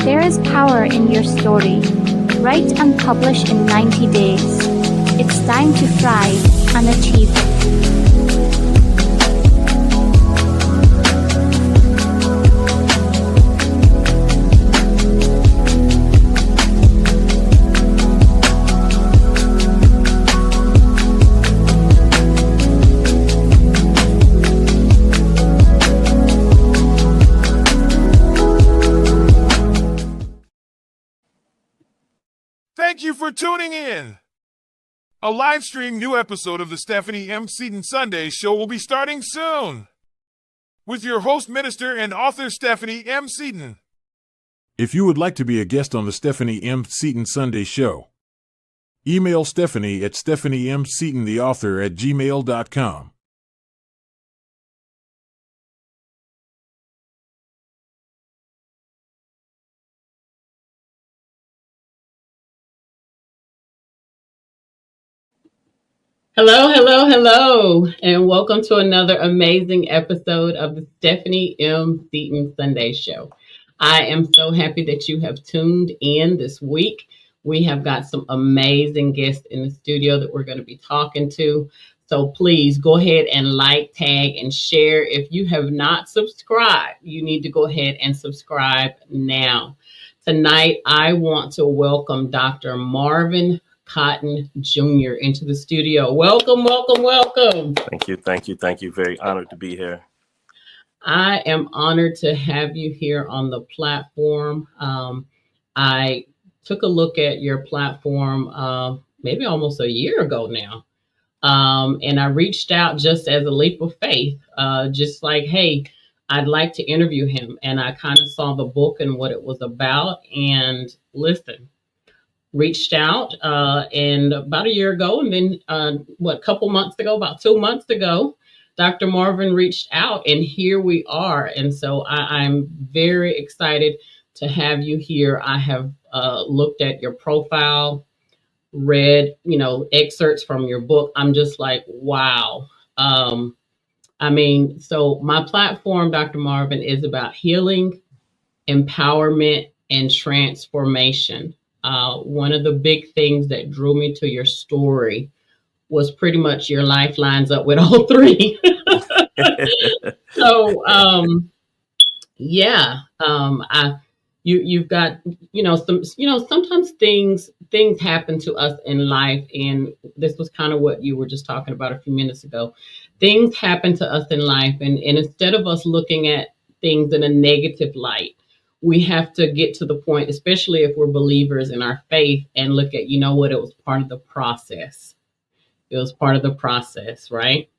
There is power in your story. Write and publish in 90 days. It's time to thrive and achieve. Thank you for tuning in. A live stream new episode of the Stephanie M. Seaton Sunday Show will be starting soon with your host, minister, and author Stephanie M. Seaton. If you would like to be a guest on the Stephanie M. Seaton Sunday Show, email Stephanie at stephaniemseatontheauthor@gmail.com. Hello, and welcome to another amazing episode of the Stephanie M. Seaton Sunday Show. I am so happy that you have tuned in this week. We have got some amazing guests in the studio that we're going to be talking to. So please go ahead and like, tag, and share. If you have not subscribed, you need to go ahead and subscribe now. Tonight, I want to welcome Dr. Marvin Cotton Jr. into the studio. Welcome. Thank you. Very honored to be here. I am honored to have you here on the platform. I took a look at your platform maybe almost a year ago now. And I reached out just as a leap of faith, just like, hey, I'd like to interview him. And I kind of saw the book and what it was about. And listen, reached out and about a year ago, and then about 2 months ago, Dr. Marvin reached out, and here we are. And so I'm very excited to have you here. I have looked at your profile, read, excerpts from your book. I'm just like, wow. So my platform, Dr. Marvin, is about healing, empowerment, and transformation. One of the big things that drew me to your story was pretty much your life lines up with all three. So, you've got, sometimes things happen to us in life. And this was kind of what you were just talking about a few minutes ago. Things happen to us in life. And instead of us looking at things in a negative light, we have to get to the point, especially if we're believers in our faith, and look at, it was part of the process. It was part of the process, right?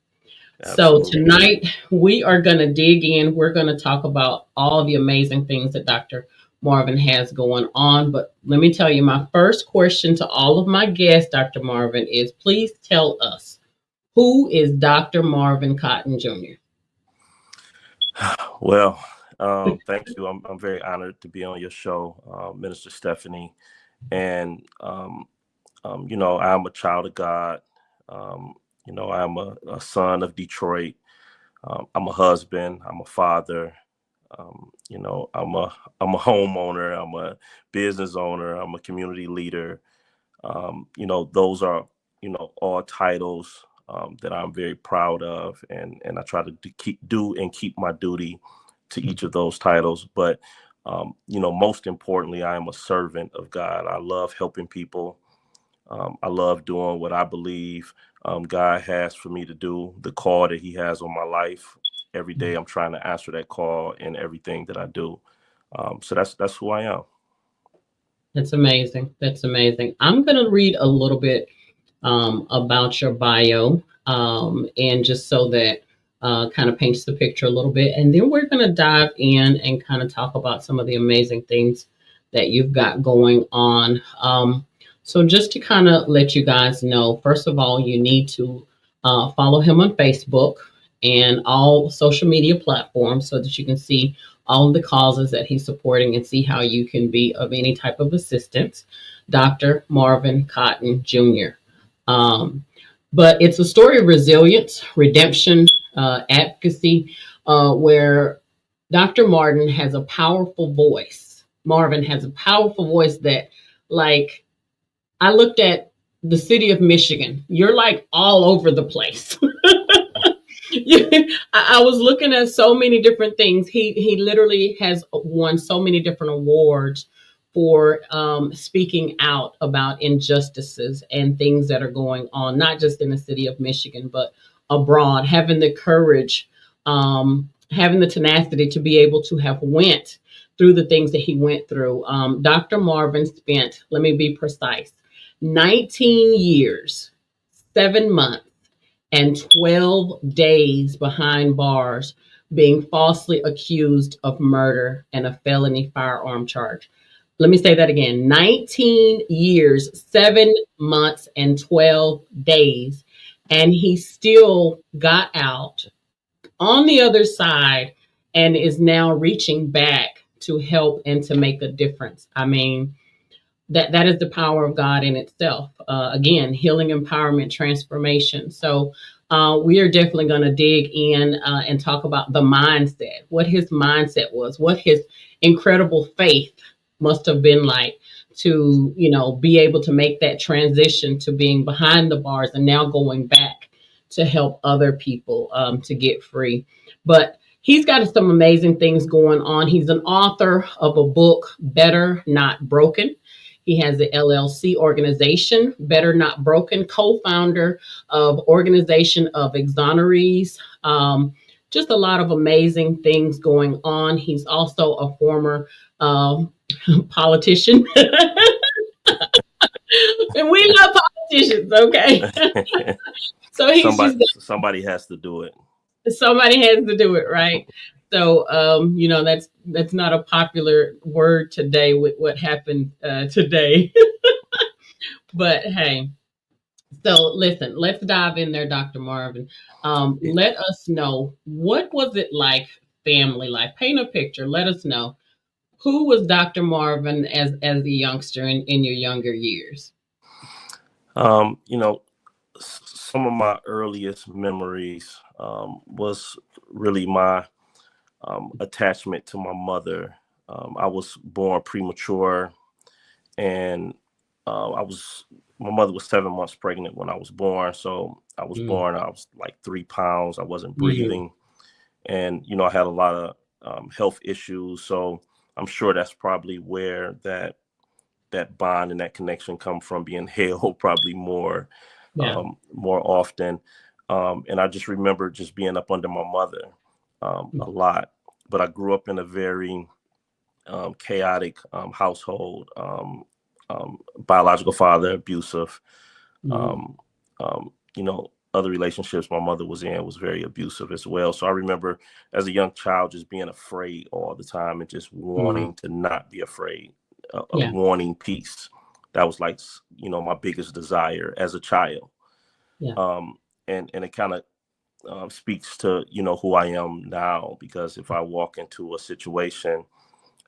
Absolutely. So tonight we are going to dig in. We're going to talk about all the amazing things that Dr. Marvin has going on. But let me tell you, my first question to all of my guests, Dr. Marvin, is please tell us, who is Dr. Marvin Cotton Jr.? Well, thank you. I'm very honored to be on your show, Minister Stephanie. And, I'm a child of God. I'm a son of Detroit. I'm a husband. I'm a father. I'm a homeowner. I'm a business owner. I'm a community leader. Those are, all titles that I'm very proud of. And I try to keep my duty to each of those titles. But, most importantly, I am a servant of God. I love helping people. I love doing what I believe God has for me to do, the call that he has on my life. Every day I'm trying to answer that call in everything that I do. So that's who I am. That's amazing. I'm going to read a little bit about your bio, and just so that kind of paints the picture a little bit. And then we're going to dive in and kind of talk about some of the amazing things that you've got going on. So just to kind of let you guys know, first of all, you need to follow him on Facebook and all social media platforms so that you can see all of the causes that he's supporting and see how you can be of any type of assistance. Dr. Marvin Cotton Jr. But it's a story of resilience, redemption, advocacy, where Dr. Martin has a powerful voice Marvin has a powerful voice that, like, I looked at the city of Michigan. You're like all over the place. I was looking at so many different things. He literally has won so many different awards for speaking out about injustices and things that are going on, not just in the city of Michigan, but abroad. Having the courage, having the tenacity to be able to have went through the things that he went through. Dr. Marvin spent, let me be precise, 19 years, 7 months and 12 days behind bars, being falsely accused of murder and a felony firearm charge. Let me say that again: 19 years, 7 months, and 12 days. And he still got out on the other side and is now reaching back to help and to make a difference. I mean, that is the power of God in itself. Again, healing, empowerment, transformation. So we are definitely going to dig in and talk about the mindset, what his mindset was, what his incredible faith must have been like to, be able to make that transition to being behind the bars and now going back to help other people to get free. But he's got some amazing things going on. He's an author of a book, Better Not Broken. He has the LLC organization, Better Not Broken, co-founder of Organization of Exonerees. Just a lot of amazing things going on. He's also a former politician. And we love politicians, okay? So somebody has to do it. Somebody has to do it, right? So, that's not a popular word today with what happened today. But hey, so listen, let's dive in there, Dr. Marvin. Let us know, what was it like, family life? Paint a picture. Let us know, who was Dr. Marvin as a youngster in your younger years? Some of my earliest memories was really my attachment to my mother. I was born premature, and my mother was 7 months pregnant when I was born. So I was born, I was like 3 pounds. I wasn't breathing. And, I had a lot of health issues. So I'm sure that's probably where that bond and that connection come from, being held probably more often. And I just remember just being up under my mother a lot. But I grew up in a very chaotic household. Biological father, abusive. Other relationships my mother was in was very abusive as well. So I remember as a young child just being afraid all the time and just wanting to not be afraid, wanting peace. That was like, my biggest desire as a child. And it kind of speaks to, who I am now, because if I walk into a situation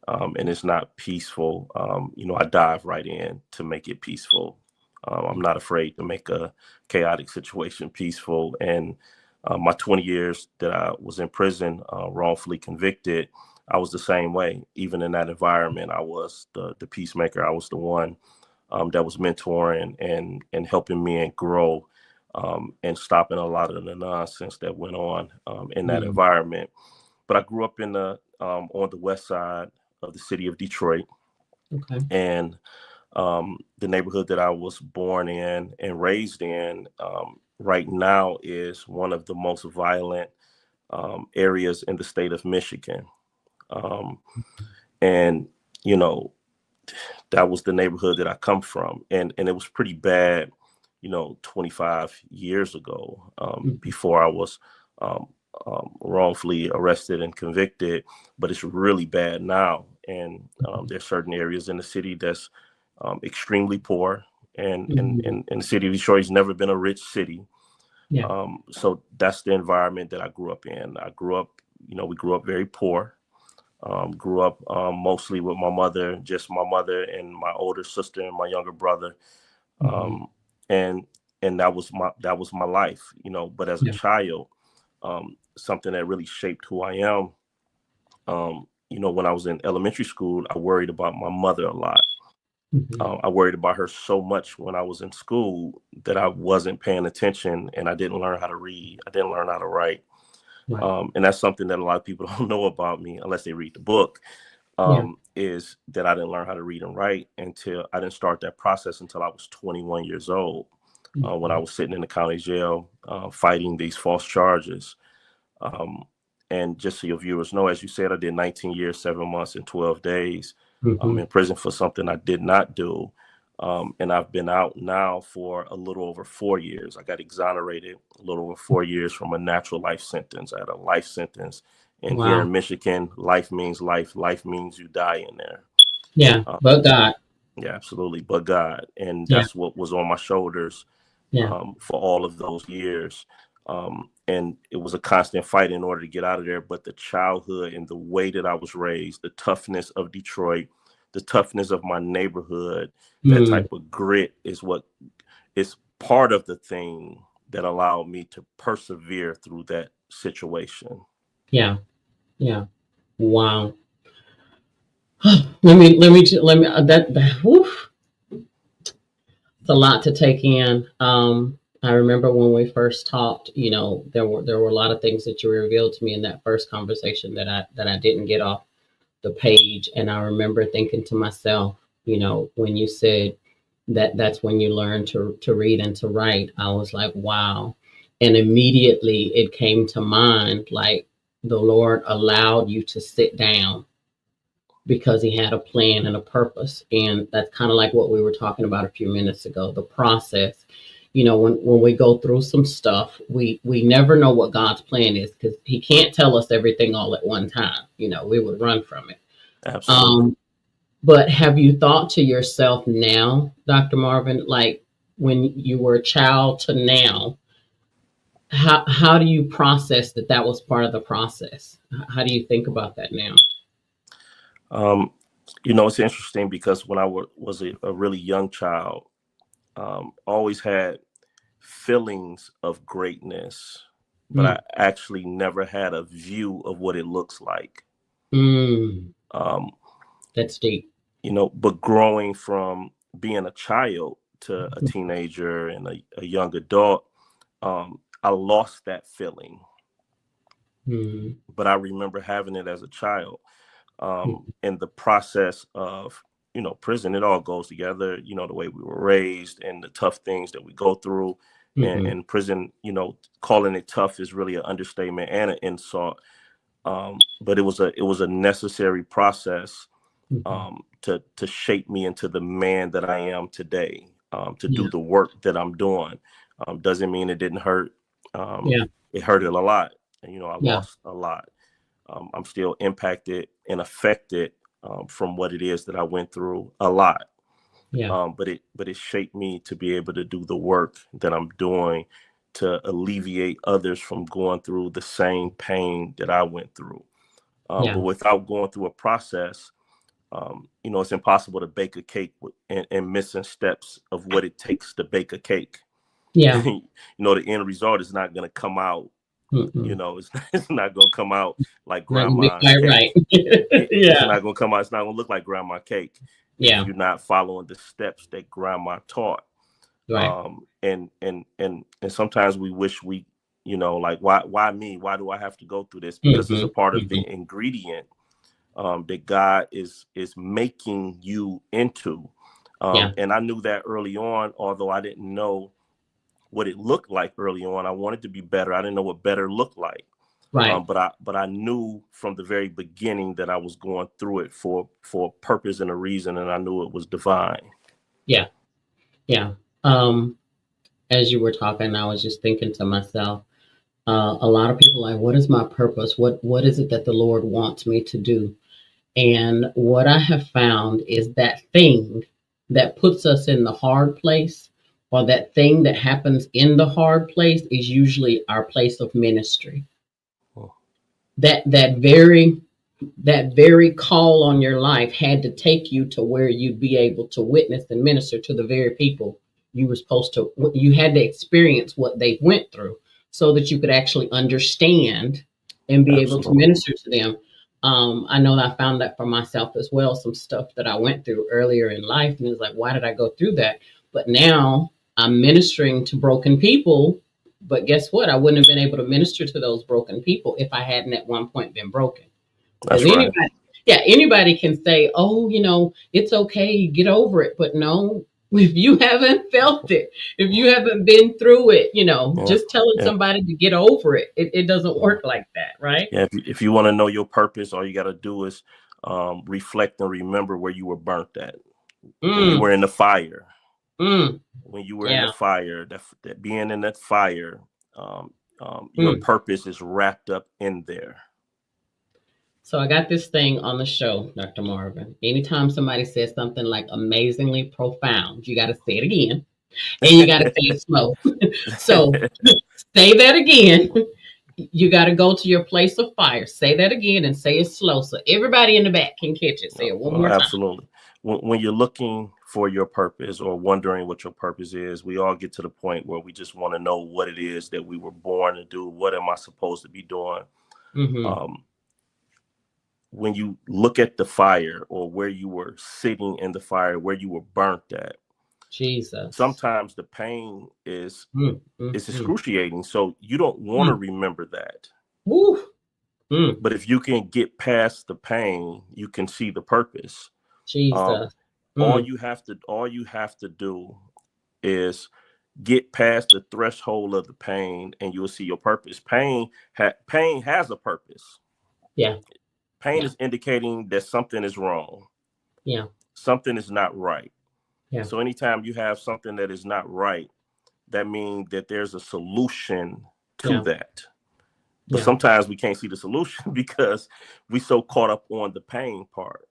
and it's not peaceful, I dive right in to make it peaceful. I'm not afraid to make a chaotic situation peaceful. And my 20 years that I was in prison, wrongfully convicted, I was the same way. Even in that environment, I was the peacemaker. I was the one that was mentoring and helping men grow and stopping a lot of the nonsense that went on in that environment. But I grew up on the west side of the city of Detroit. Okay. And the neighborhood that I was born in and raised in right now is one of the most violent areas in the state of Michigan. And, that was the neighborhood that I come from. And it was pretty bad, 25 years ago, before I was wrongfully arrested and convicted. But it's really bad now. And there's certain areas in the city that's extremely poor. And the city of Detroit has never been a rich city. So that's the environment that I grew up in. I grew up, we grew up very poor. Grew up mostly with my mother, just my mother and my older sister and my younger brother. And that was my life, But as a child, something that really shaped who I am when I was in elementary school, I worried about my mother a lot. Mhm. I worried about her so much when I was in school that I wasn't paying attention, and I didn't learn how to read. I didn't learn how to write. Right. And that's something that a lot of people don't know about me unless they read the book, Yeah. is that I didn't learn how to read and write until I didn't start that process until I was 21 years old, when I Mhm. was sitting in the county jail fighting these false charges. Um, and just so your viewers know, as you said, I did 19 years, 7 months, and 12 days Mhm. in prison for something I did not do. And I've been out now for a little over 4 years. I got exonerated a little over 4 years from a natural life sentence. I had a life sentence. And here Wow. in Michigan, life means life. Life means you die in there. Yeah. Uh, But God. yeah, absolutely. But God. And Yeah. that's what was on my shoulders Yeah. for all of those years. And it was a constant fight in order to get out of there. But the childhood and the way that I was raised, the toughness of Detroit, the toughness of my neighborhood, that Mm. type of grit is what is part of the thing that allowed me to persevere through that situation. Yeah. Yeah. Wow. Let me that whew, it's a lot to take in. I remember when we first talked, there were a lot of things that you revealed to me in that first conversation that I didn't get off the page. And I remember thinking to myself, when you said that's when you learn to read and to write, I was like, wow. And immediately it came to mind, like the Lord allowed you to sit down because he had a plan and a purpose. And that's kind of like what we were talking about a few minutes ago, the process. When we go through some stuff, we never know what God's plan is because he can't tell us everything all at one time. We would run from it. Absolutely. Um, but have you thought to yourself now, Dr. Marvin, like when you were a child to now, how do you process that was part of the process? How do you think about that now? Um, it's interesting because when I was a really young child, always had feelings of greatness, but I Mm, actually never had a view of what it looks like. mm, Um, that's deep. but growing from being a child to a teenager and a young adult, I lost that feeling, Mm, but I remember having it as a child. mm, In the process of, prison, it all goes together, the way we were raised and the tough things that we go through. mhm. And prison, calling it tough is really an understatement and an insult. But it was a necessary process Mhm. to shape me into the man that I am today, to Yeah, do the work that I'm doing. Doesn't mean it didn't hurt. yeah, It hurted a lot, and I yeah, lost a lot. I'm still impacted and affected from what it is that I went through a lot. yeah, But it shaped me to be able to do the work that I'm doing to alleviate others from going through the same pain that I went through. But yeah, without going through a process, it's impossible to bake a cake and missing steps of what it takes to bake a cake. yeah. The end result is not going to come out. Mm-mm. It's not going to come out like Not gonna be grandma's quite cake. right. It's Yeah, not going to come out. It's not going to look like grandma cake if yeah, you're not following the steps that grandma taught. right. And sometimes we wish we, like, why me? Why do I have to go through this? Because it's Hmm. a part of Hmm. the ingredient that God is making you into. Yeah, And I knew that early on, although I didn't know what it looked like early on. I wanted to be better. I didn't know what better looked like. right. But I knew from the very beginning that I was going through it for a purpose and a reason, and I knew it was divine. Yeah, yeah. Um, as you were talking, I was just thinking to myself, a lot of people are like, what is my purpose? What is it that the Lord wants me to do? And what I have found is that thing that puts us in the hard place, or that thing that happens in the hard place, is usually our place of ministry. Oh, That very call on your life had to take you to where you'd be able to witness and minister to the very people you had to experience what they went through so that you could actually understand and be able to absolutely. minister to them. I know that I found that for myself as well, some stuff that I went through earlier in life. And it's like, why did I go through that? But now I'm ministering to broken people. But guess what? I wouldn't have been able to minister to those broken people if I hadn't at one point been broken. Because That's right. anybody can say, oh, it's okay, get over it. But no, if you haven't felt it, if you haven't been through it, just telling somebody to get over it, it doesn't work like that, right? Yeah, if you want to know your purpose, all you got to do is reflect and remember where you were burnt at. When you were in the fire. When you were in the fire, that being in that fire, your purpose is wrapped up in there. So I got this thing on the show, Dr. Marvin. Anytime somebody says something like amazingly profound, you got to say it again, and you got to say it slow. So say that again. You got to go to your place of fire. Say that again and say it slow so everybody in the back can catch it. Say it one more time. Absolutely. When you're looking for your purpose or wondering what your purpose is, we all get to the point where we just want to know what it is that we were born to do. What am I supposed to be doing? When you look at the fire or where you were sitting in the fire, where you were burnt at, Jesus. Sometimes the pain is excruciating. So you don't want to remember that. But if you can get past the pain, you can see the purpose. Jesus. All you have to do is get past the threshold of the pain, and you'll see your purpose. Pain has a purpose. Yeah. Pain is indicating that something is wrong. Yeah. Something is not right. Yeah. So anytime you have something that is not right, that means that there's a solution to that. But sometimes we can't see the solution because we so caught up on the pain part.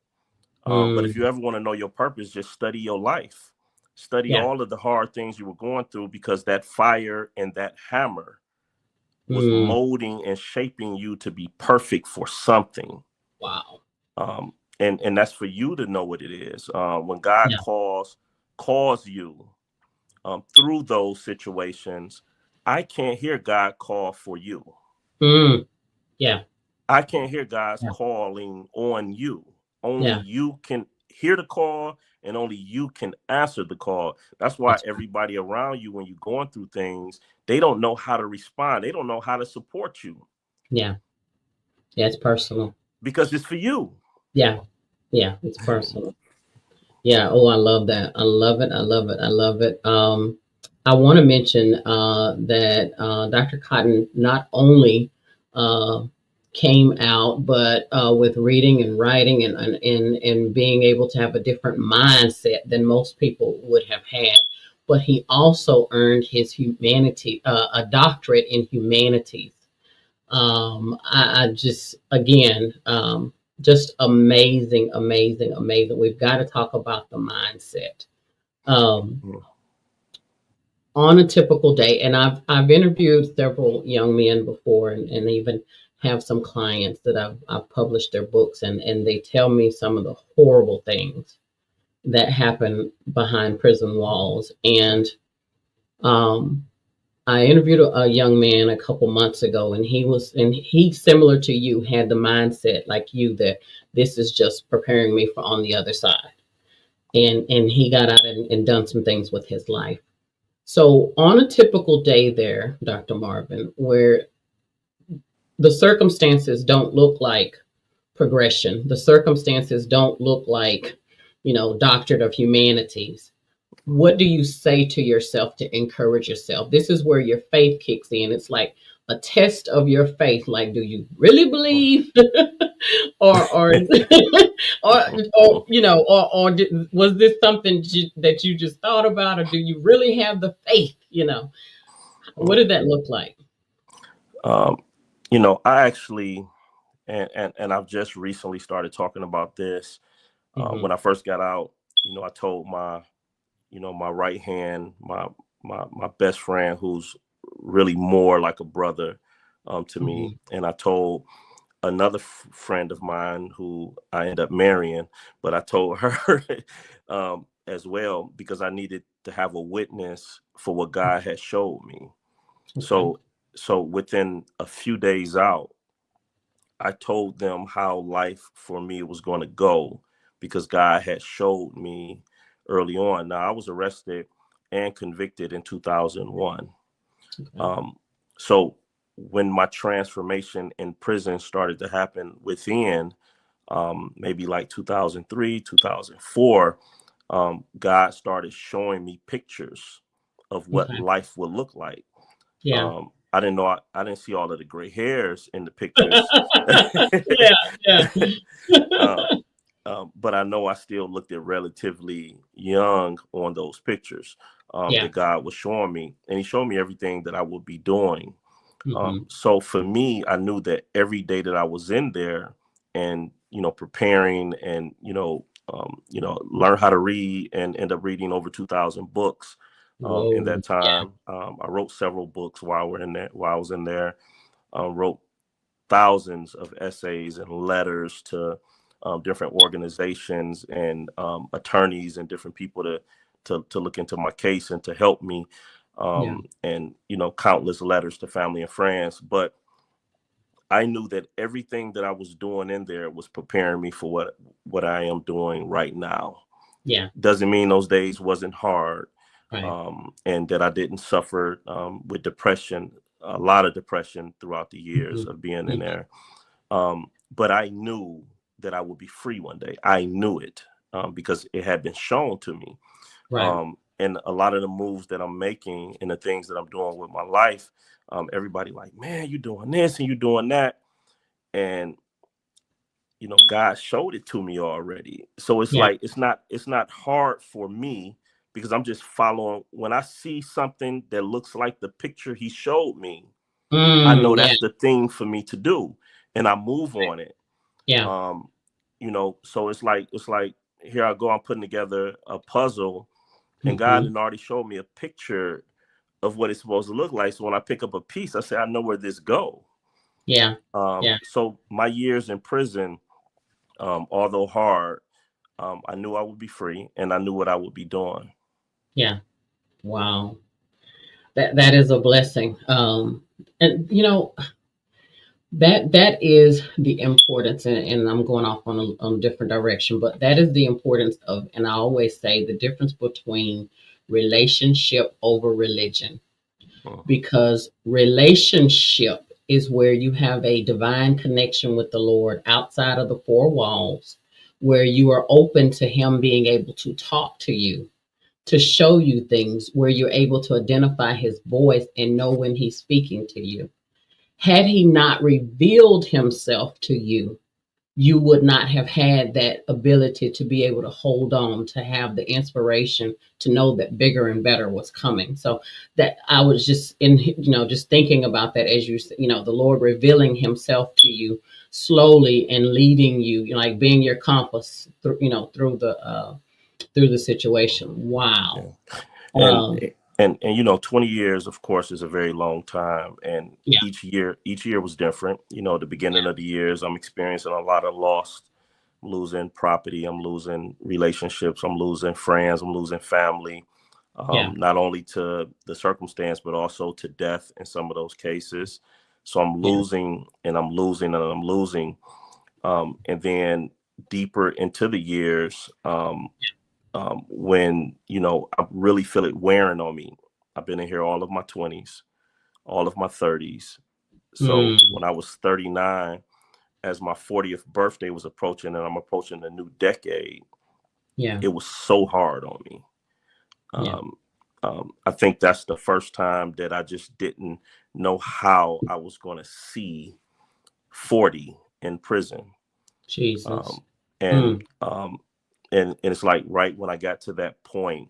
But if you ever want to know your purpose, just study your life. Study all of the hard things you were going through, because that fire and that hammer was molding and shaping you to be perfect for something. Wow. And that's for you to know what it is. When God calls you through those situations, I can't hear God call for you. Yeah. I can't hear God's calling on you. Only you can hear the call, and only you can answer the call. That's why everybody around you, when you're going through things, they don't know how to respond. They don't know how to support you. Yeah. Yeah, it's personal. Because it's for you. Yeah. Yeah, it's personal. Yeah. Oh, I love that. I love it. I love it. I love it. I want to mention that Dr. Cotton not only came out, but with reading and writing and being able to have a different mindset than most people would have had. But he also earned his a doctorate in humanities. I just, again, just amazing, amazing, amazing. We've got to talk about the mindset. On a typical day, and I've interviewed several young men before, and even have some clients that I've published their books, and they tell me some of the horrible things that happen behind prison walls. And I interviewed a young man a couple months ago, and he similar to you, had the mindset like you, that this is just preparing me for on the other side. And he got out and done some things with his life. So on a typical day there, Dr. Marvin, where the circumstances don't look like progression, the circumstances don't look like, doctorate of humanities, what do you say to yourself to encourage yourself? This is where your faith kicks in. It's like a test of your faith. Like, do you really believe, or was this something that you just thought about, or do you really have the faith? What did that look like? I actually, and I've just recently started talking about this. When I first got out, I told my right hand, my best friend, who's really more like a brother to me. And I told another friend of mine who I ended up marrying, but I told her as well, because I needed to have a witness for what God had showed me. Okay. So within a few days out, I told them how life for me was going to go because God had showed me early on. Now, I was arrested and convicted in 2001. Okay. So when my transformation in prison started to happen within, maybe like 2003, 2004, God started showing me pictures of what Okay. life would look like. Yeah. I didn't know, I didn't see all of the gray hairs in the pictures. Yeah. Yeah. um, but I know I still looked at relatively young on those pictures Yeah. that God was showing me. And he showed me everything that I would be doing. Hmm. So for me, I knew that every day that I was in there and, preparing and, learn how to read and end up reading over 2,000 books in Whoa. that Yeah. time. I wrote several books while I was in there, wrote thousands of essays and letters to different organizations and attorneys and different people to look into my case and to help me, Yeah. and countless letters to family and friends. But I knew that everything that I was doing in there was preparing me for what I am doing right now. Yeah. Doesn't mean those days wasn't hard, Right. and that I didn't suffer with depression, a lot of depression throughout the years Hmm. of being in Hmm. there. But I knew that I would be free one day. I knew it because it had been shown to me. Right. And a lot of the moves that I'm making and the things that I'm doing with my life, everybody like, man, you doing this and you doing that. And, God showed it to me already. So it's Yeah. like, it's not hard for me because I'm just following. When I see something that looks like the picture he showed me, I know Yeah. that's the thing for me to do. And I move on it. Yeah. um so it's like here I go, I'm putting together a puzzle, and God Hmm. had already showed me a picture of what it's supposed to look like. So when I pick up a piece, I say I know where this go. Yeah. Yeah. So my years in prison, although hard, I knew I would be free and I knew what I would be doing. Yeah. Wow. That is a blessing. And that is the importance, and I'm going off on a different direction, but that is the importance of, and I always say the difference between relationship over religion, Mhm. because relationship is where you have a divine connection with the Lord outside of the four walls, where you are open to Him being able to talk to you, to show you things, where you're able to identify His voice and know when He's speaking to you. Had He not revealed Himself to you, you would not have had that ability to be able to hold on, to have the inspiration, to know that bigger and better was coming. So that I was just just thinking about that as the Lord revealing Himself to you slowly and leading you, like being your compass through, through the situation. Wow. Yeah. and Um, and 20 years of course is a very long time, and yeah, each year was different. The beginning of the years I'm experiencing a lot of loss. I'm losing property, I'm losing relationships, I'm losing friends, I'm losing family, yeah, not only to the circumstance but also to death in some of those cases. So I'm yeah, losing and I'm losing and I'm losing, and then deeper into the years, when I really feel it wearing on me. I've been in here all of my 20s, all of my 30s. So mm, when I was 39, as my 40th birthday was approaching and I'm approaching a new decade, yeah, it was so hard on me. yeah. Um, I think that's the first time that I just didn't know how I was going to see 40 in prison. Jesus. Um, and, Mm, um, and it's like right when I got to that point,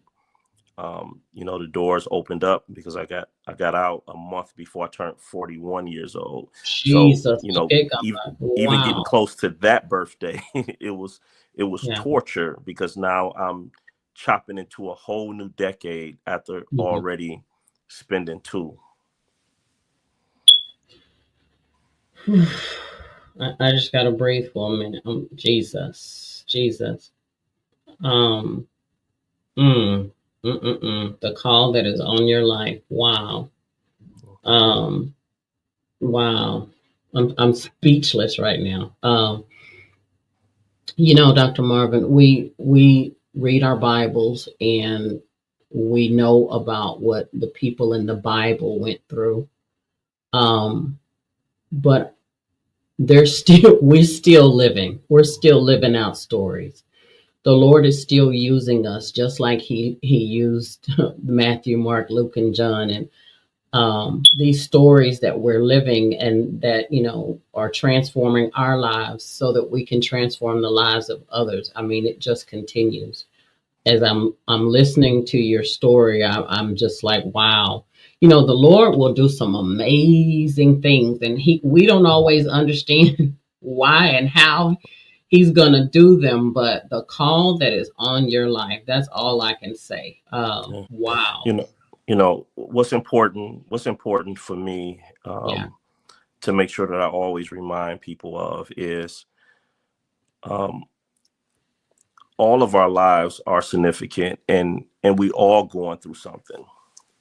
the doors opened up because I got out a month before I turned 41 years old. So, Jesus. Big even God. even getting Wow. close to that birthday, it was Yeah. torture because now I'm chopping into a whole new decade after Mhm. already spending two. I just gotta breathe for a minute. Jesus, Jesus. Um, mm, the call that is on your life. Wow. Um, wow. I'm speechless right now. Dr. Marvin, we read our Bibles and we know about what the people in the Bible went through. But we're still living. We're still living out stories. The Lord is still using us, just like He used Matthew, Mark, Luke, and John, and these stories that we're living and that are transforming our lives so that we can transform the lives of others. I mean, it just continues. As I'm listening to your story, I'm just like, wow. The Lord will do some amazing things, and we don't always understand why and how He's gonna do them, but the call that is on your life, that's all I can say. Yeah. Wow. What's important for me, Yeah. to make sure that I always remind people of is, um, all of our lives are significant, and we all going through something.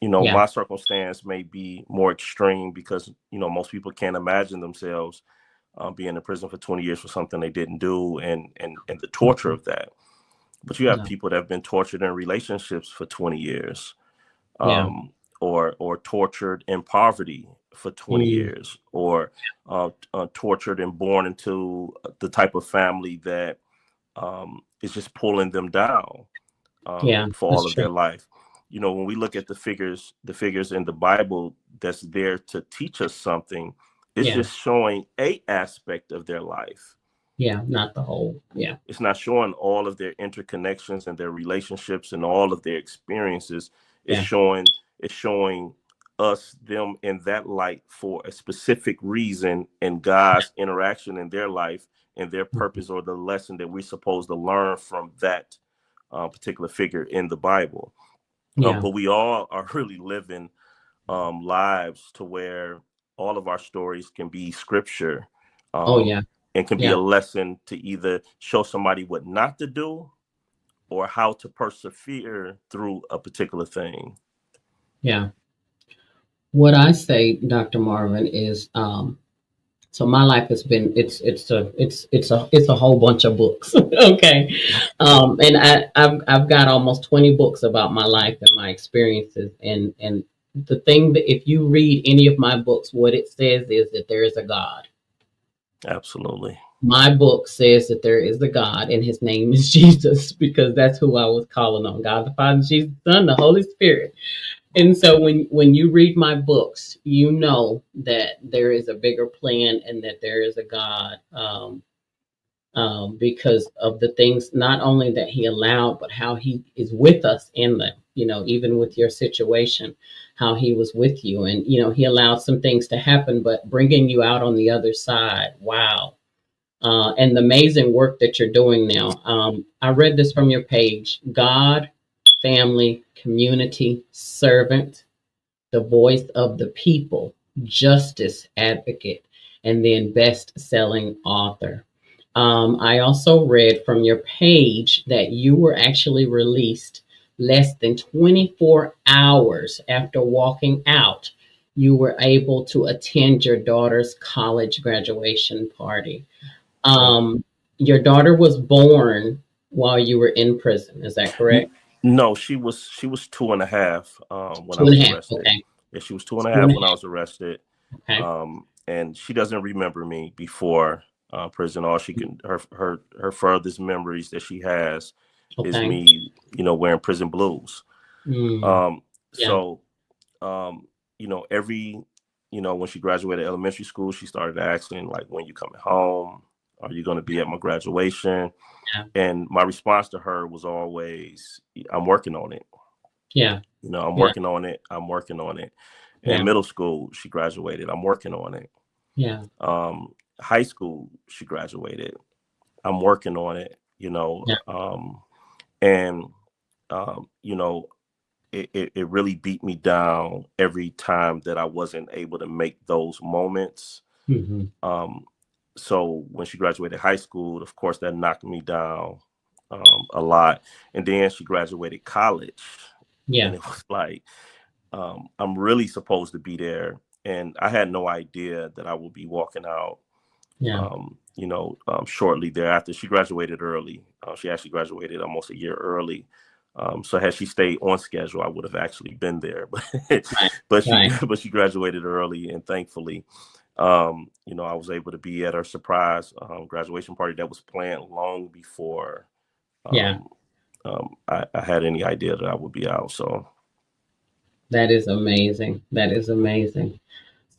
Yeah. My circumstance may be more extreme because most people can't imagine themselves being in prison for 20 years for something they didn't do, and the torture of that. But you have No. people that have been tortured in relationships for 20 years, Yeah. or tortured in poverty for 20 Mm. years, or tortured and born into the type of family that is just pulling them down Yeah. for That's all of true. their life. When we look at the figures in the Bible that's there to teach us something, it's Yeah. just showing a aspect of their life. Yeah. Not the whole. Yeah. It's not showing all of their interconnections and their relationships and all of their experiences. It's Yeah. showing it's showing us them in that light for a specific reason, and God's interaction in their life and their Mhm. purpose, or the lesson that we're supposed to learn from that particular figure in the Bible. Yeah. But we all are really living lives to where all of our stories can be scripture, Oh um, yeah. and can be a Yeah. lesson to either show somebody what not to do or how to persevere through a particular thing. Yeah. What I say, Dr. Marvin, is so my life has been it's a whole bunch of books. Okay. And I've got almost 20 books about my life and my experiences, and the thing that if you read any of my books, what it says is that there is a God. Absolutely. My book says that there is a God and his name is Jesus, because that's who I was calling on: God the Father, Jesus the Son, the Holy Spirit. And so when you read my books, you know that there is a bigger plan and that there is a God, because of the things not only that he allowed, but how he is with us in them. Even with your situation, how he was with you, and he allowed some things to happen, but bringing you out on the other side. Wow. And the amazing work that you're doing now. I read this from your page: God, family, community, servant, the voice of the people, justice advocate, and then best selling author. I also read from your page that you were actually released less than 24 hours after walking out. You were able to attend your daughter's college graduation party. Yeah. Um, your daughter was born while you were in prison. Is that correct? No, she was 2.5 when I Two and was a half. arrested. Okay. Yeah, she was two and a Two and half a when I half. was arrested. Okay. And she doesn't remember me before prison. All she can her furthest memories that she has is Okay. me, wearing prison blues. Mm, Um, yeah. so every when she graduated elementary school, she started asking, like, when you coming home? Are you going to be at my graduation? Yeah. And my response to her was always, I'm working on it. Yeah. I'm Yeah. working on it. I'm working on it. In Yeah. middle school, she graduated. I'm working on it. Yeah. High school, she graduated. I'm working on it. Yeah. And it really beat me down every time that I wasn't able to make those moments. Hmm. Um, so when she graduated high school, of course, that knocked me down a lot. And then she graduated college, and Yeah. it was like, I'm really supposed to be there and I had no idea that I would be walking out, Yeah. shortly thereafter. She graduated early. She actually graduated almost a year early. So had she stayed on schedule, I would have actually been there. But Right. but she Right. but she graduated early, and thankfully, I was able to be at her surprise graduation party that was planned long before Yeah. um, I had any idea that I would be out. So That is amazing. That is amazing.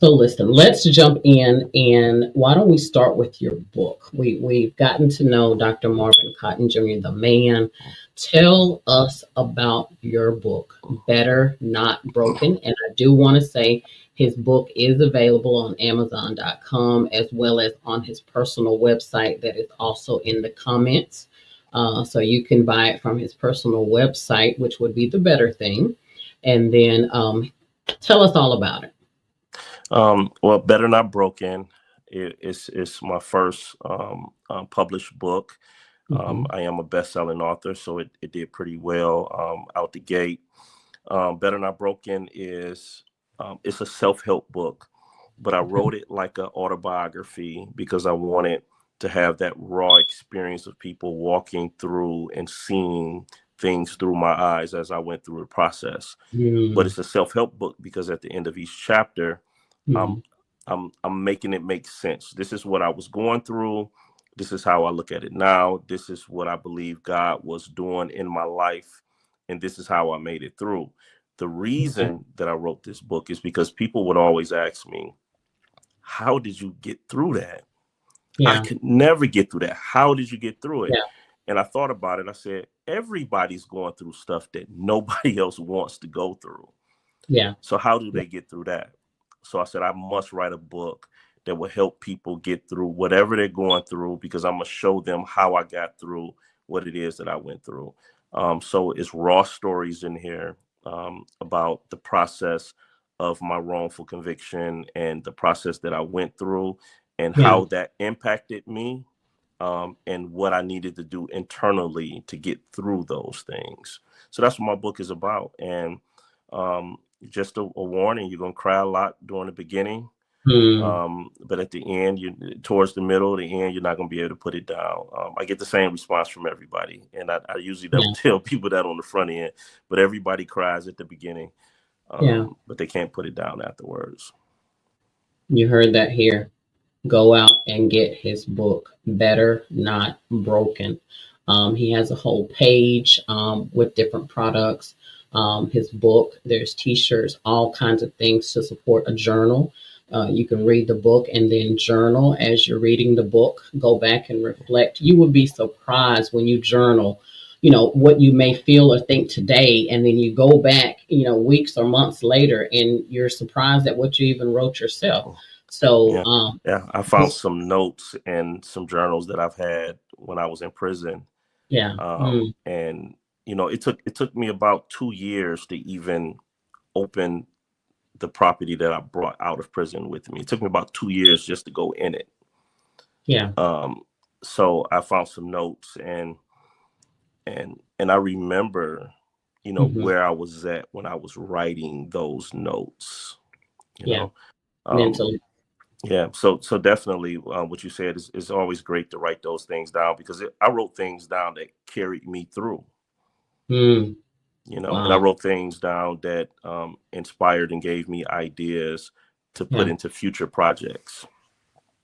So listen, let's jump in, and why don't we start with your book? We've gotten to know Dr. Marvin Cotton Jr., the man. Tell us about your book, Better Not Broken. And I do want to say his book is available on Amazon.com as well as on his personal website that is also in the comments. So you can buy it from his personal website, which would be the better thing. And then tell us all about it. well, Better Not Broken. It's my first published book. Mhm. I am a best-selling author, so it did pretty well out the gate. Better Not Broken is it's a self-help book, but I Okay. wrote it like an autobiography because I wanted to have that raw experience of people walking through and seeing things through my eyes as I went through the process. But Mm, it's a self-help book because at the end of each chapter, I'm mm, I'm making it make sense. This is what I was going through. This is how I look at it now. This is what I believe God was doing in my life, and this is how I made it through. The okay. reason that I wrote this book is because people would always ask me, "How did you get through that?" I Yeah, could never get through that. How did you get through it? yeah, And I thought about it. I said, everybody's going through stuff that nobody else wants to go through. yeah, So how do yeah, they get through that? So I said, I must write a book that will help people get through whatever they're going through because I'm going to show them how I got through what it is that I went through. So it's raw stories in here about the process of my wrongful conviction and the process that I went through and yeah, how that impacted me and what I needed to do internally to get through those things. So that's what my book is about. And just a warning, you're going to cry a lot during the beginning. mm, But at the end, you towards the middle, the end, you're not going to be able to put it down. I get the same response from everybody. And I usually don't yeah, tell people that on the front end, but everybody cries at the beginning, yeah. but they can't put it down afterwards. You heard that here. Go out and get his book, Better Not Broken. He has a whole page with different products. His book, there's t-shirts, all kinds of things to support a journal. You can read the book and then journal as you're reading the book. Go back and reflect. You would be surprised when you journal, what you may feel or think today, and then you go back, weeks or months later, and you're surprised at what you even wrote yourself. So, Yeah. Yeah. I found some notes and some journals that I've had when I was in prison. yeah. Mm, And it took me about 2 years to even open the property that I brought out of prison with me. It took me about 2 years just to go in it. yeah. Um, so I found some notes and I remember, Hmm. where I was at when I was writing those notes, you Yeah. know. Um, Mentally. yeah, so definitely what you said is always great to write those things down because I wrote things down that carried me through. Mm, And I wow. wrote things down that inspired and gave me ideas to put Yeah. into future projects.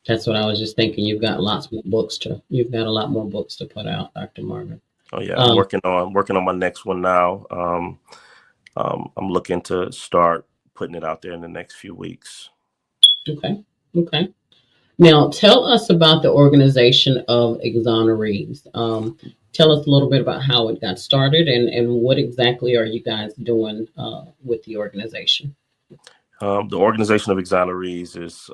That's what I was just thinking. You've got a lot more books to put out, Dr. Marvin. Oh yeah, I'm Um, working on my next one now. I'm looking to start putting it out there in the next few weeks. okay. Okay. Now, tell us about the organization of exonerees. Tell us a little bit about how it got started and what exactly are you guys doing with the organization? The organization of exonerees is,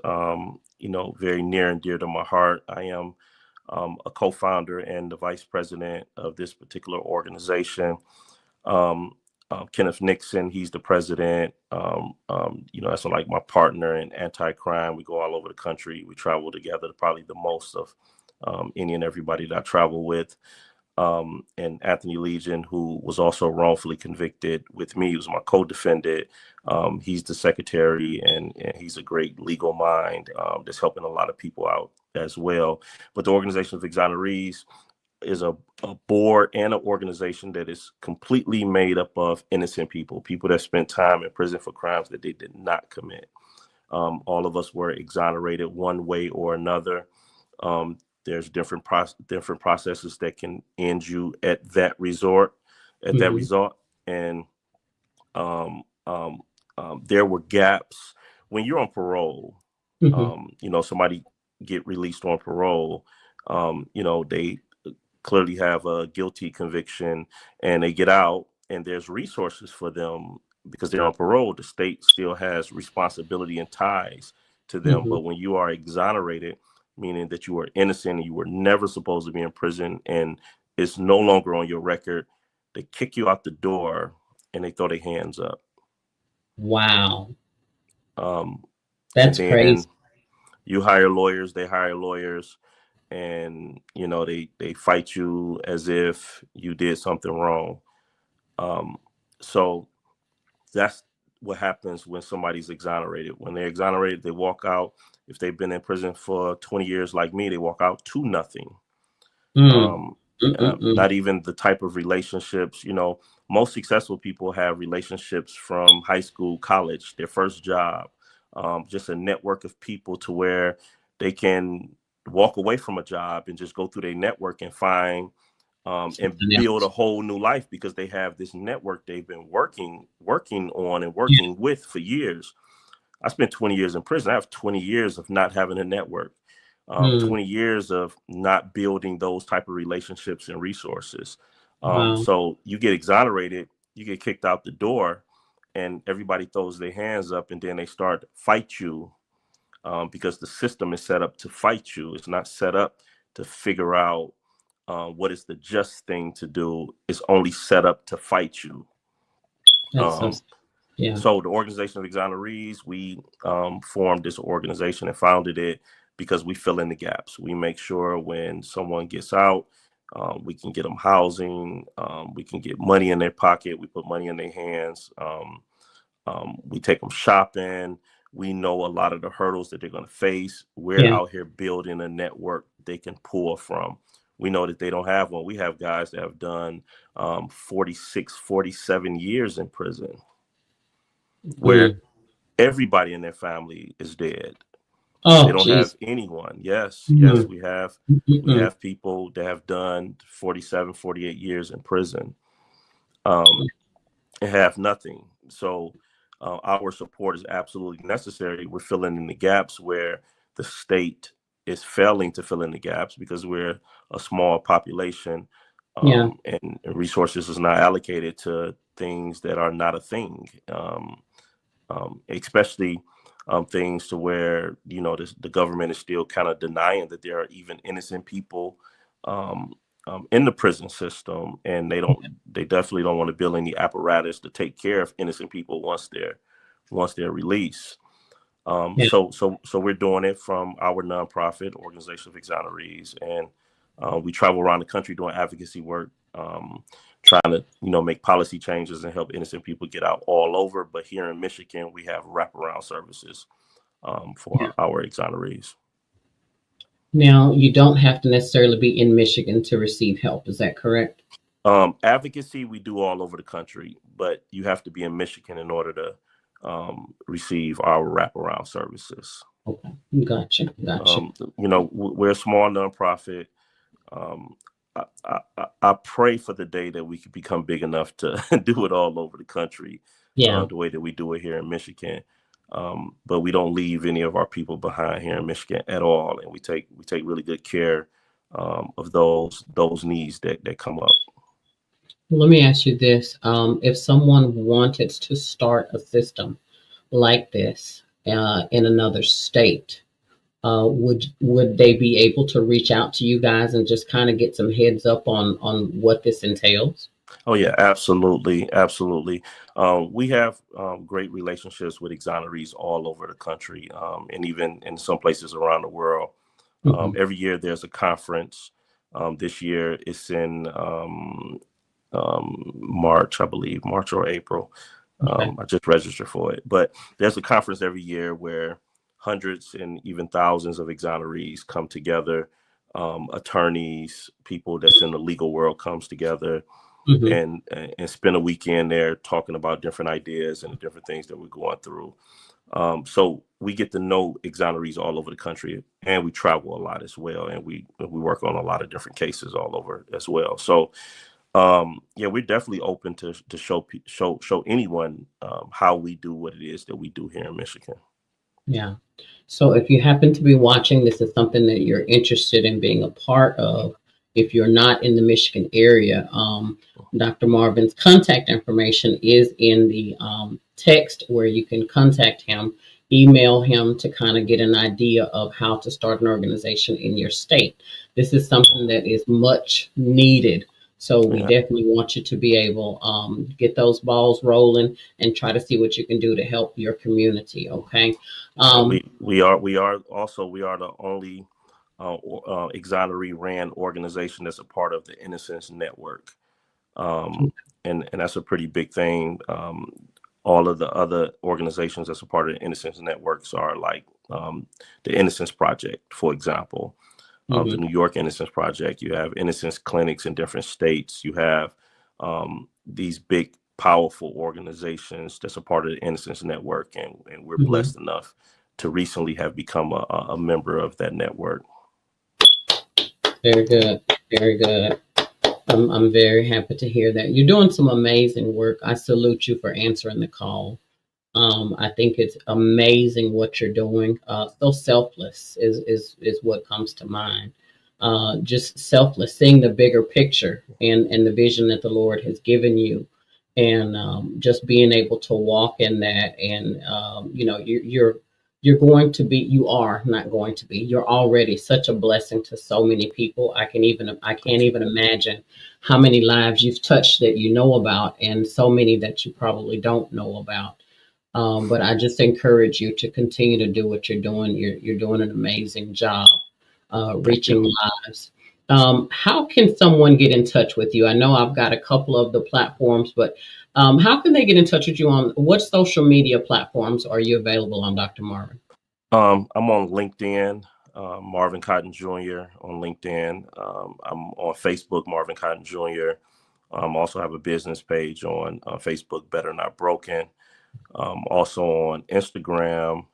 very near and dear to my heart. I am a co-founder and the vice president of this particular organization. Um, Kenneth Nixon, he's the president. That's like my partner in anti-crime. We go all over the country. We travel together, probably the most of any and everybody that I travel with. and Anthony Legion, who was also wrongfully convicted with me. He was my co-defendant. He's the secretary, and he's a great legal mind that's helping a lot of people out as well. But the Organization of Exonerees is a board and an organization that is completely made up of innocent people that spent time in prison for crimes that they did not commit. All of us were exonerated one way or another. There's different processes that can end you at that resort, that result. And there were gaps when you're on parole. Somebody get released on parole. They clearly have a guilty conviction, and they get out, and there's resources for them because they're on parole. The state still has responsibility and ties to them. But when you are exonerated, meaning that you are innocent and you were never supposed to be in prison, and it's no longer on your record, they kick you out the door and they throw their hands up. Wow. That's crazy. You hire lawyers, they hire lawyers, and they fight you as if you did something wrong. So that's what happens when somebody's exonerated. When they're exonerated, they walk out. If they've been in prison for 20 years like me, they walk out to nothing. Not even the type of relationships. Most successful people have relationships from high school, college, their first job, just a network of people to where they can walk away from a job and just go through their network and find and build a whole new life because they have this network they've been working on and working with for years. I spent 20 years in prison. I have 20 years of not having a network, 20 years of not building those type of relationships and resources. So you get exonerated, you get kicked out the door, and everybody throws their hands up, and then they start to fight you because the system is set up to fight you. It's not set up to figure out what is the just thing to do. It's only set up to fight you. So the Organization of Exonerees, we formed this organization and founded it because we fill in the gaps. We make sure when someone gets out, we can get them housing, we can get money in their pocket, we put money in their hands, we take them shopping. We know a lot of the hurdles that they're going to face. We're out here building a network they can pull from. We know that they don't have one. We have guys that have done 46, 47 years in prison where everybody in their family is dead. They don't have anyone. Yes, we have people that have done 47, 48 years in prison and have nothing. So our support is absolutely necessary. We're filling in the gaps where the state is failing to fill in the gaps because we're a small population and resources is not allocated to things that are not a thing. Especially things to where the government is still kind of denying that there are even innocent people in the prison system, and they definitely don't want to build any apparatus to take care of innocent people once they're released. So we're doing it from our nonprofit Organization of Exonerees, and we travel around the country doing advocacy work, trying to make policy changes and help innocent people get out all over. But here in Michigan, we have wraparound services for our exonerees. Now, you don't have to necessarily be in Michigan to receive help. Is that correct? Advocacy we do all over the country, but you have to be in Michigan in order to receive our wraparound services. Okay, gotcha. We're a small nonprofit. I pray for the day that we could become big enough to do it all over the country, the way that we do it here in Michigan. But we don't leave any of our people behind here in Michigan at all, and we take really good care of those needs that come up. Let me ask you this: if someone wanted to start a system like this in another state, would they be able to reach out to you guys and just kind of get some heads up on what this entails? Oh yeah, absolutely. We have great relationships with exonerees all over the country, and even in some places around the world. Every year there's a conference This year it's in March, I believe, March or April. Okay. I just registered for it. But there's a conference every year where hundreds and even thousands of exonerees come together. Attorneys, people that's in the legal world comes together Hmm. and spend a weekend there talking about different ideas and the different things that we're going through. So we get to know exonerees all over the country, and we travel a lot as well, and we work on a lot of different cases all over as well. So yeah, we're definitely open to show anyone how we do what it is that we do here in Michigan. Yeah. So if you happen to be watching, this is something that you're interested in being a part of. If you're not in the Michigan area, Dr. Marvin's contact information is in the text where you can contact him, email him to kind of get an idea of how to start an organization in your state. This is something that is much needed. So we Yeah, definitely want you to be able get those balls rolling and try to see what you can do to help your community. Okay. yeah, Um, we are the only exoneree ran organization that's a part of the Innocence Network. And that's a pretty big thing. All of the other organizations that's a part of the Innocence Networks are like the Innocence Project, for example, the mhm. New York Innocence Project. You have innocence clinics in different states. You have these big, powerful organizations that's a part of the Innocence Network, and we're Mhm. blessed enough to recently have become a member of that network. Very good. Very good. I'm very happy to hear that. You're doing some amazing work. I salute you for answering the call. I think it's amazing what you're doing. So selfless is what comes to mind. Just selfless, seeing the bigger picture and the vision that the Lord has given you, and just being able to walk in that. And you're going to be. You are not going to be. You're already such a blessing to so many people. I can't Thank you. even imagine how many lives you've touched that you know about, and so many that you probably don't know about. But I just encourage you to continue to do what you're doing. You're doing an amazing job Thank you. reaching lives. How can someone get in touch with you? I know I've got a couple of the platforms, but how can they get in touch with you on what social media platforms are you available on, Dr. Marvin? I'm on LinkedIn, Marvin Cotton Jr. on LinkedIn. I'm on Facebook, Marvin Cotton Jr. Also have a business page on Facebook, Better Not Broken. Also on Instagram,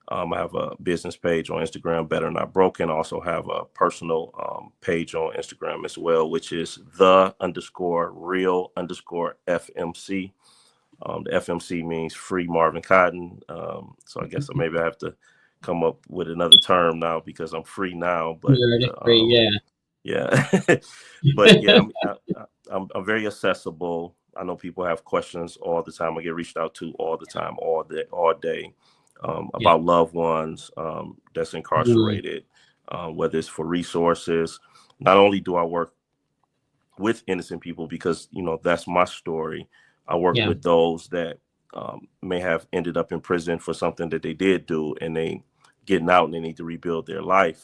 I have a business page on Instagram, Better Not Broken. I also have a personal page on Instagram as well, which is the_real_FMC. The FMC means free Marvin Cotton. So I guess maybe I have to come up with another term now because I'm free now. But You're already free, yeah. yeah, but yeah, I'm very accessible. I know people have questions all the time. I get reached out to all the time, all day, Yeah. about loved ones that's Mm, incarcerated, whether it's for resources. Not only do I work with innocent people because that's my story. I work yeah. with those that may have ended up in prison for something that they did do, and they getting out and they need to rebuild their life.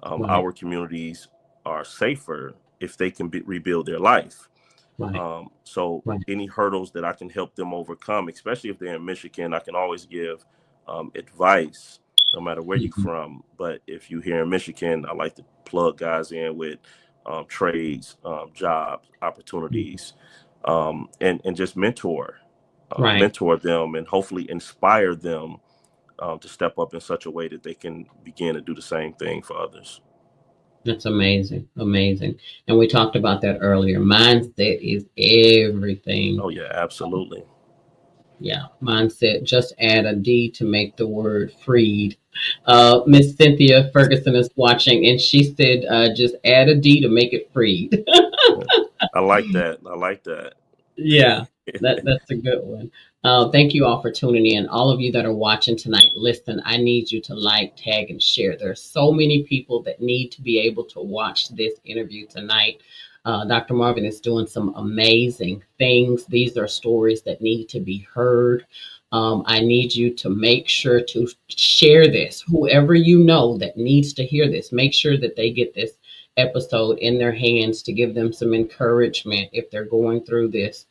Right. Our communities are safer if they can rebuild their life. Right. So Right. any hurdles that I can help them overcome, especially if they're in Michigan, I can always give advice no matter where you're Mhm. from. But if you're here in Michigan, I like to plug guys in with trades, jobs, Mhm. opportunities, and just Right. mentor them and hopefully inspire them to step up in such a way that they can begin to do the same thing for others. That's amazing. Amazing. And we talked about that earlier. Mindset is everything. Oh yeah, absolutely. Yeah, mindset. Just add a D to make the word freed. Miss Cynthia Ferguson is watching, and she said, just add a D to make it freed. Yeah. I like that. I like that. Yeah, that's a good one. Thank you all for tuning in. All of you that are watching tonight, listen, I need you to like, tag, and share. There are so many people that need to be able to watch this interview tonight. Dr. Marvin is doing some amazing things. These are stories that need to be heard. I need you to make sure to share this. Whoever you know that needs to hear this, make sure that they get this episode in their hands to give them some encouragement if they're going through this.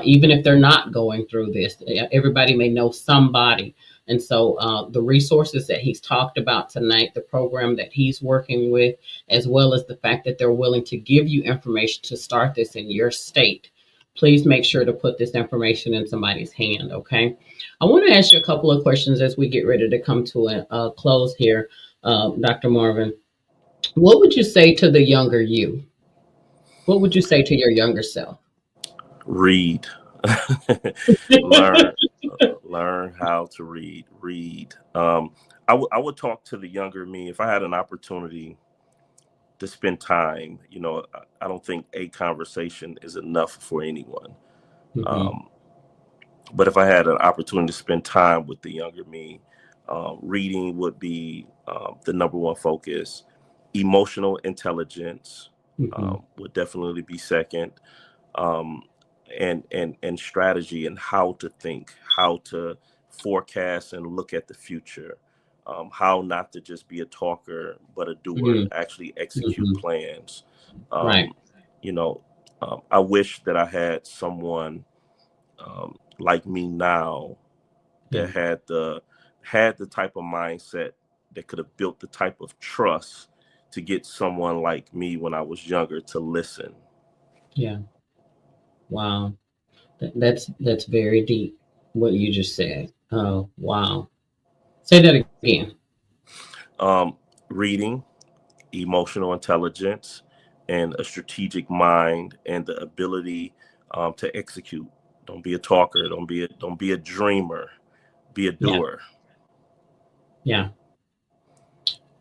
Even if they're not going through this, everybody may know somebody. And so the resources that he's talked about tonight, the program that he's working with, as well as the fact that they're willing to give you information to start this in your state, please make sure to put this information in somebody's hand, okay? I want to ask you a couple of questions as we get ready to come to a close here, Dr. Marvin. What would you say to the younger you? What would you say to your younger self? Read. learn learn how to read. I would talk to the younger me if I had an opportunity to spend time. I don't think a conversation is enough for anyone. Mm-hmm. But if I had an opportunity to spend time with the younger me, reading would be the number one focus. Emotional intelligence Mm-hmm. would definitely be second. Um, and strategy and how to think, how to forecast and look at the future, how not to just be a talker but a doer, actually execute Mm-hmm. plans. Right. Um, I wish that I had someone like me now Yeah. that had the type of mindset that could have built the type of trust to get someone like me when I was younger to listen. Yeah. Wow. That's very deep. What you just said. Oh, wow. Say that again. Reading, emotional intelligence, and a strategic mind, and the ability to execute. Don't be a talker. Don't be a dreamer. Be a Yeah. doer. Yeah.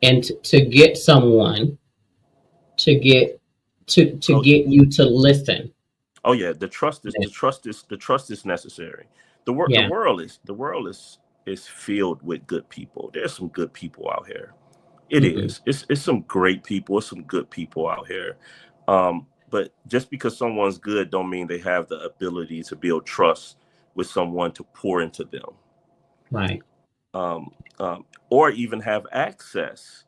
And to get someone to get to Oh, get you to listen. oh yeah. The trust is necessary. The Yeah. world is filled with good people. There's some good people out here. It Mm-hmm. is. It's some great people. It's some good people out here. But just because someone's good don't mean they have the ability to build trust with someone to pour into them, Right. um, or even have access.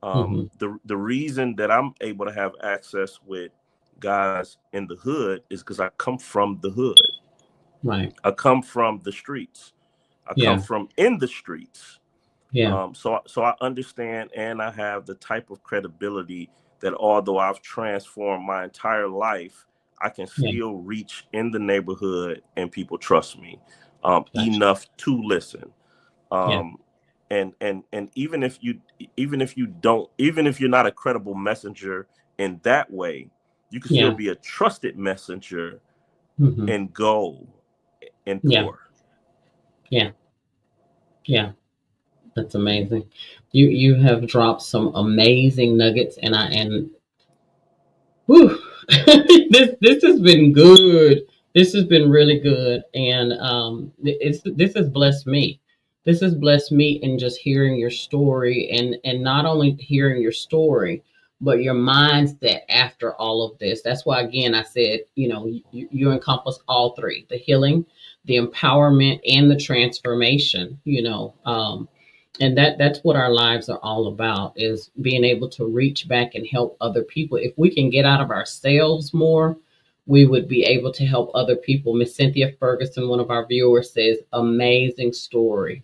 Mm-hmm. The reason that I'm able to have access with guys in the hood is because I come from the hood. Right. I come from the streets. I come Yeah. from in the streets. Yeah. So I understand, and I have the type of credibility that although I've transformed my entire life, I can Yeah. still reach in the neighborhood and people trust me Gotcha. enough to listen. Yeah. Um, and even if you're not a credible messenger in that way, you can still Yeah. be a trusted messenger Mm-hmm. and go and Yeah. pour. Yeah. Yeah. That's amazing. You have dropped some amazing nuggets, and whew, this has been good. This has been really good, and this has blessed me. This has blessed me in just hearing your story, and not only hearing your story, but your mindset after all of this. That's why again I said, you encompass all three: the healing, the empowerment, and the transformation. And that's what our lives are all about, is being able to reach back and help other people. If we can get out of ourselves more, we would be able to help other people. Miss Cynthia Ferguson, one of our viewers, says amazing story.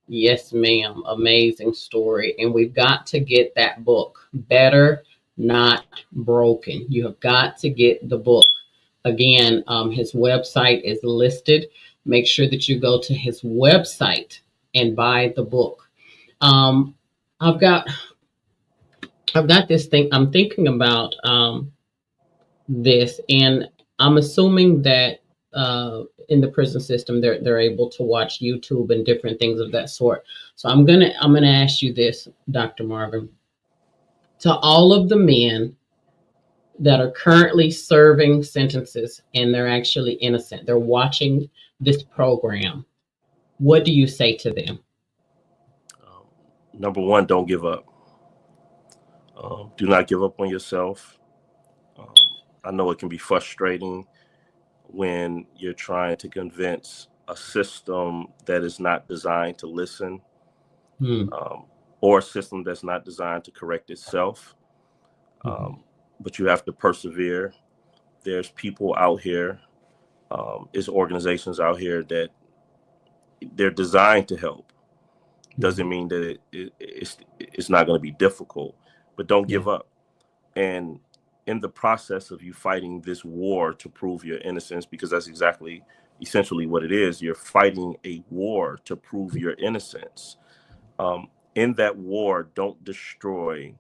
Yes ma'am, amazing story. And we've got to get that book, Better Not Broken. You have got to get the book. Again, his website is listed. Make sure that you go to his website and buy the book. um, I've got this thing. I'm thinking about this, and I'm assuming that in the prison system they're able to watch YouTube and different things of that sort. So I'm gonna ask you this, Dr. Marvin, to all of the men that are currently serving sentences and they're actually innocent. They're watching this program. What do you say to them? Number one, don't give up. Do not give up on yourself. Um, I know it can be frustrating when you're trying to convince a system that is not designed to listen, Hmm. or a system that's not designed to correct itself. But you have to persevere. There's people out here, there's organizations out here that they're designed to help. Doesn't mean that it's not going to be difficult, but don't give up. And in the process of you fighting this war to prove your innocence, because that's essentially what it is, you're fighting a war to prove your innocence. In that war, don't destroy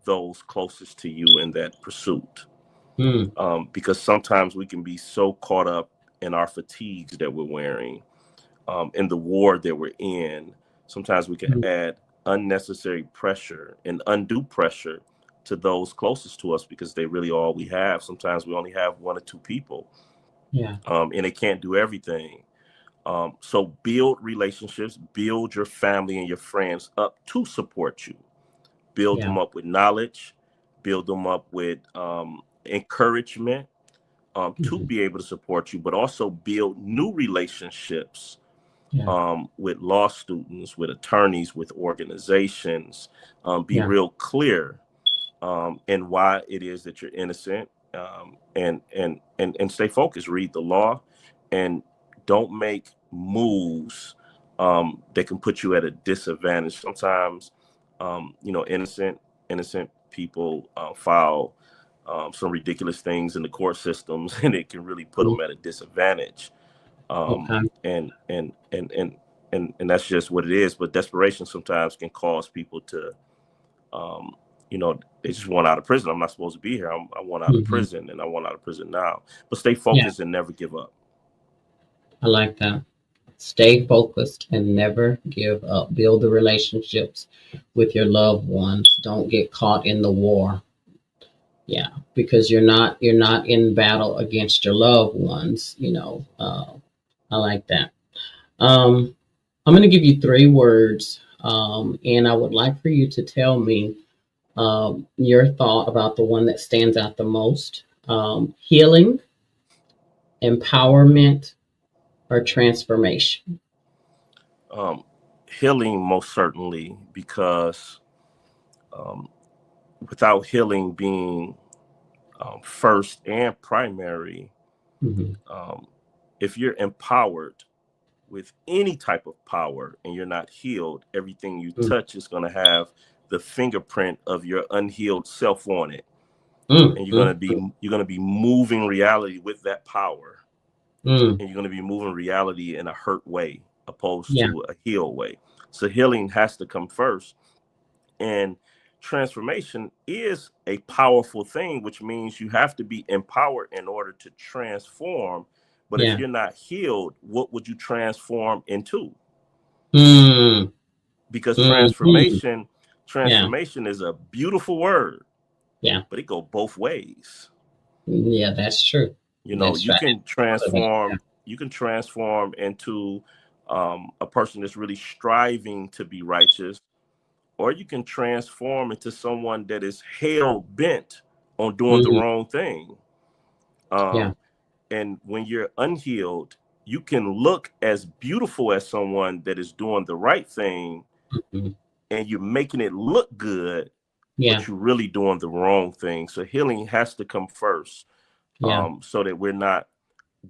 those closest to you in that pursuit. Because sometimes we can be so caught up in our fatigues that we're wearing, in the war that we're in. Sometimes we can add unnecessary pressure and undue pressure to those closest to us because they really all we have. Sometimes we only have one or two people, and they can't do everything. So build relationships, build your family and your friends up to support you. Build them up with knowledge, build them up with encouragement, to be able to support you, but also build new relationships with law students, with attorneys, with organizations. Be real clear in why it is that you're innocent, and stay focused. Read the law, and don't make moves that can put you at a disadvantage. Sometimes, innocent people file some ridiculous things in the court systems, and it can really put them at a disadvantage. And that's just what it is. But desperation sometimes can cause people to, they just want out of prison. I'm not supposed to be here. I want out of prison, and I want out of prison now. But stay focused and never give up. I like that. Stay focused and never give up. Build the relationships with your loved ones. Don't get caught in the war. Yeah, because you're not in battle against your loved ones. I like that. I'm going to give you 3 words, and I would like for you to tell me your thought about the one that stands out the most. Healing, empowerment, or transformation? Healing, most certainly, because without healing being first and primary, if you're empowered with any type of power and you're not healed, everything you touch is going to have the fingerprint of your unhealed self on it. And you're going to be moving reality with that power. And you're going to be moving reality in a hurt way opposed to a healed way. So healing has to come first. And transformation is a powerful thing, which means you have to be empowered in order to transform. But if you're not healed, what would you transform into? Because transformation is a beautiful word. Yeah. But it goes both ways. Yeah, that's true. You can transform. You can transform into a person that's really striving to be righteous, or you can transform into someone that is hell bent on doing the wrong thing. And when you're unhealed, you can look as beautiful as someone that is doing the right thing, and you're making it look good, but you're really doing the wrong thing. So healing has to come first, so that we're not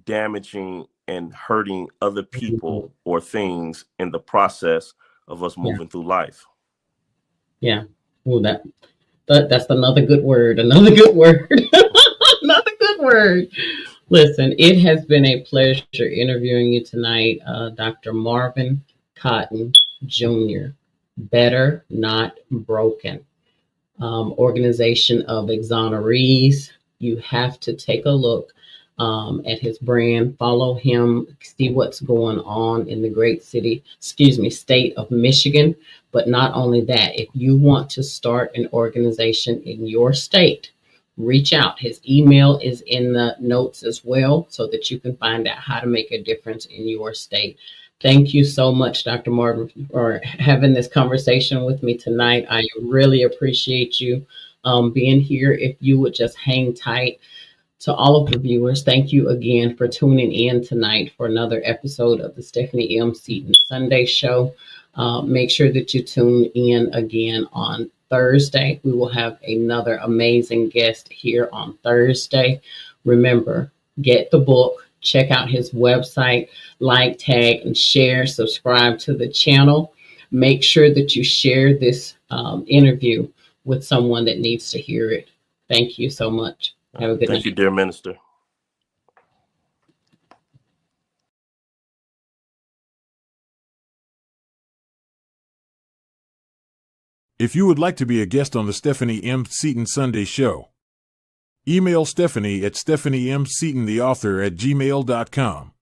damaging and hurting other people or things in the process of us moving through life. Yeah. Oh, that's another good word. Another good word. Another good word. Listen, it has been a pleasure interviewing you tonight, Dr. Marvin Cotton Jr. Better Not Broken. Organization of exonerees. You have to take a look at his brand, follow him, see what's going on in the great state of Michigan. But not only that, if you want to start an organization in your state, reach out. His email is in the notes as well, so that you can find out how to make a difference in your state. Thank you so much, Dr. Marvin, for having this conversation with me tonight. I really appreciate you being here. If you would just hang tight. To all of the viewers, thank you again for tuning in tonight for another episode of the Stephanie M. Seaton Sunday Show. Make sure that you tune in again on Thursday. We will have another amazing guest here on Thursday. Remember, get the book, check out his website, like, tag, and share, subscribe to the channel. Make sure that you share this interview with someone that needs to hear it. Thank you so much. Have a good night. Thank you, dear minister. If you would like to be a guest on the Stephanie M. Seaton Sunday Show, email Stephanie at stephaniemseatontheauthor@gmail.com.